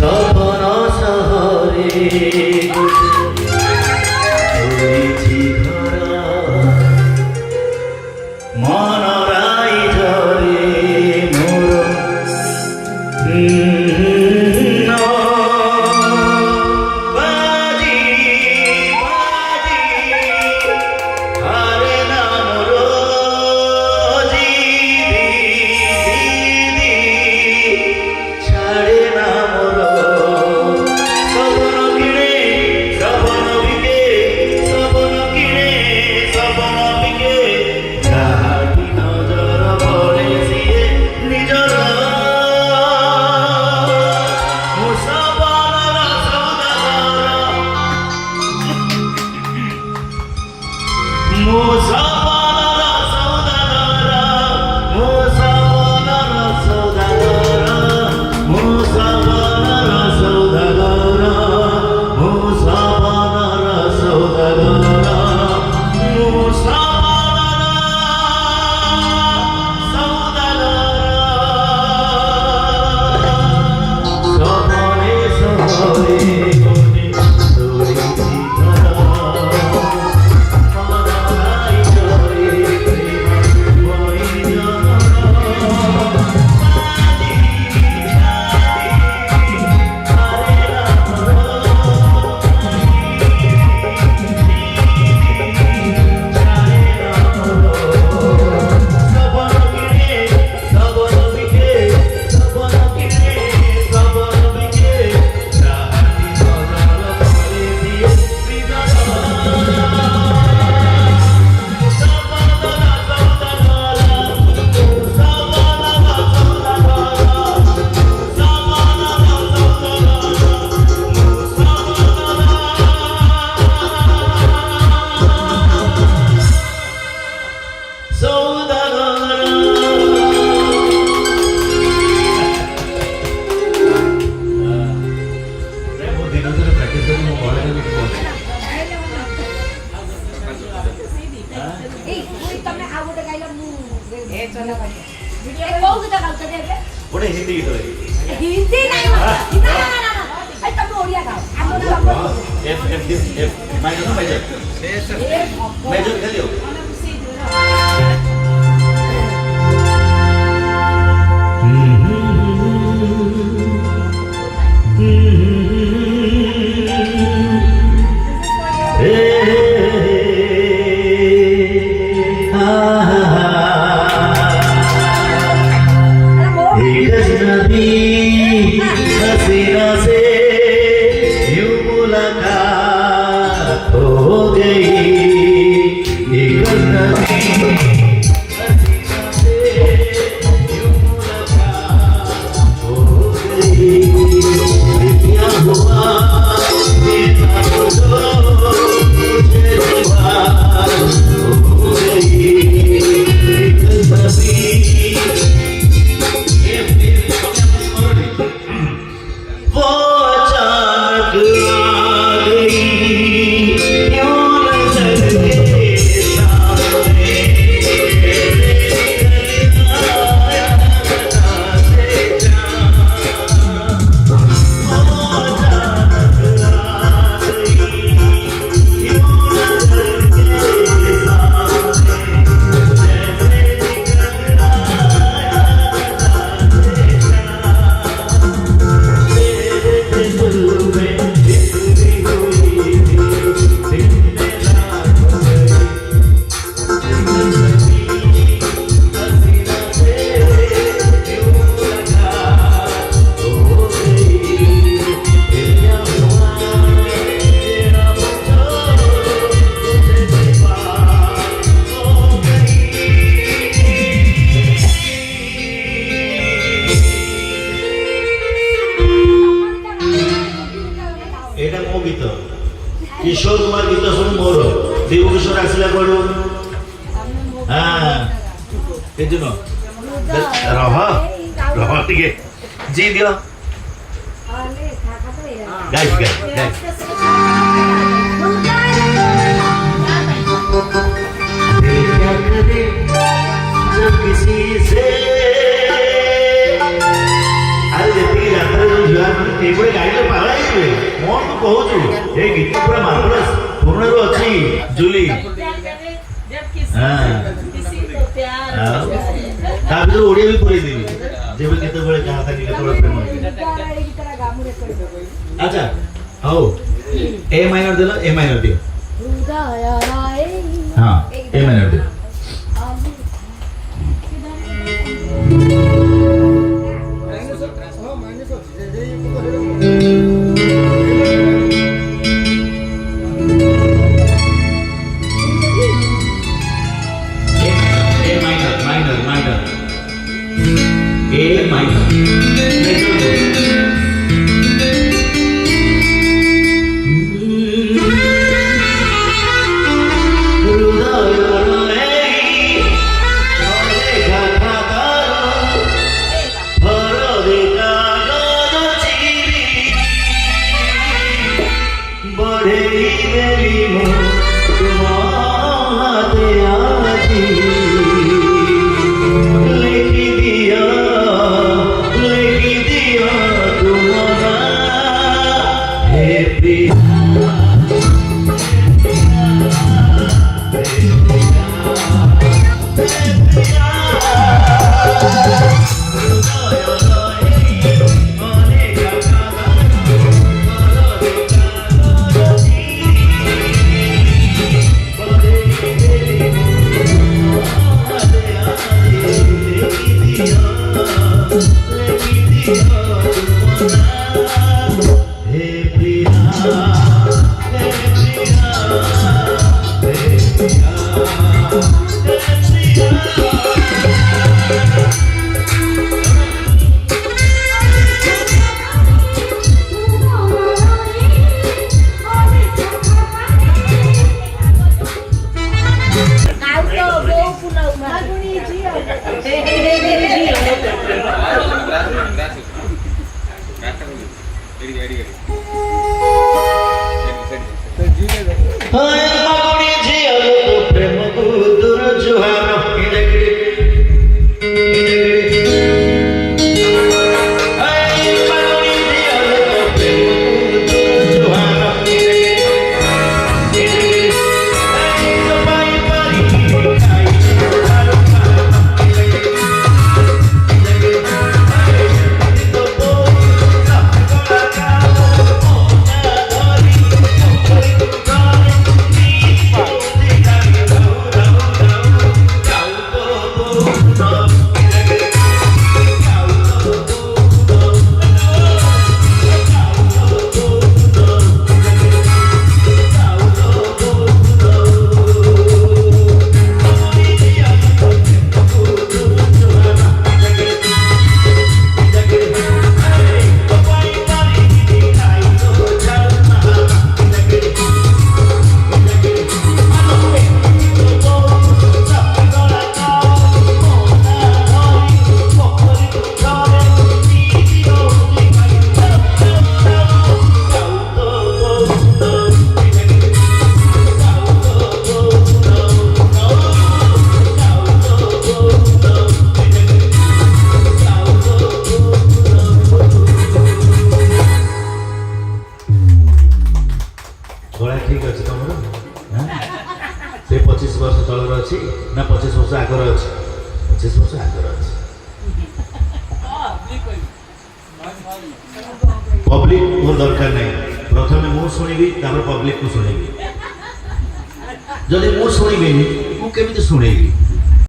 সপন শহরে ধরিছি ঘরা মনরাই ঝরে মোর ଗୋଟେ ହିନ୍ଦୀ ଗୀତ ହିନ୍ଦୀ ନାଇଁ ନା ତମେ ଓଡ଼ିଆ ଗାଅ ଆମର ମାଇଜର ନା ମାଇଜର ମାଇଜର ଖେଳିਓ किशोर कुमार गीत शुणु मोर देव किशोर आसला कड़ू हाँ रह रह टे जी दियो गाइस गाइस किसी से ଏଇଭଳି ଗାଇଲେ ପାଗଳ ହେଇଯିବେ କ'ଣ ତୁ କହୁଛୁ ଏ ଗୀତ ପୁରା ମାର୍ଭଲସ୍ ପୁରୁଣାରୁ ଅଛି ଜୁଲି ତା ଭିତରୁ ଓଡ଼ିଆ ବି ପୁରେଇ ଦେବି ଯେବେ କେତେବେଳେ ଯାହା ଥାକି କେତେବେଳେ ପ୍ରେମ ଆଚ୍ଛା ହଉ ଏ ମାଇନର ଦେଲ ଏ ମାଇନର ଦିଅ ହଁ ଏ ମାଇନର ଦିଅ A minor. ना 25 वर्ष आगर अच्छे 25 वर्ष आगर अच्छे पब्लिक मोर दरकार नहीं प्रथम मु शुणी पब्लिक को शुणी जदि मु शुणी मुझे शुणेबी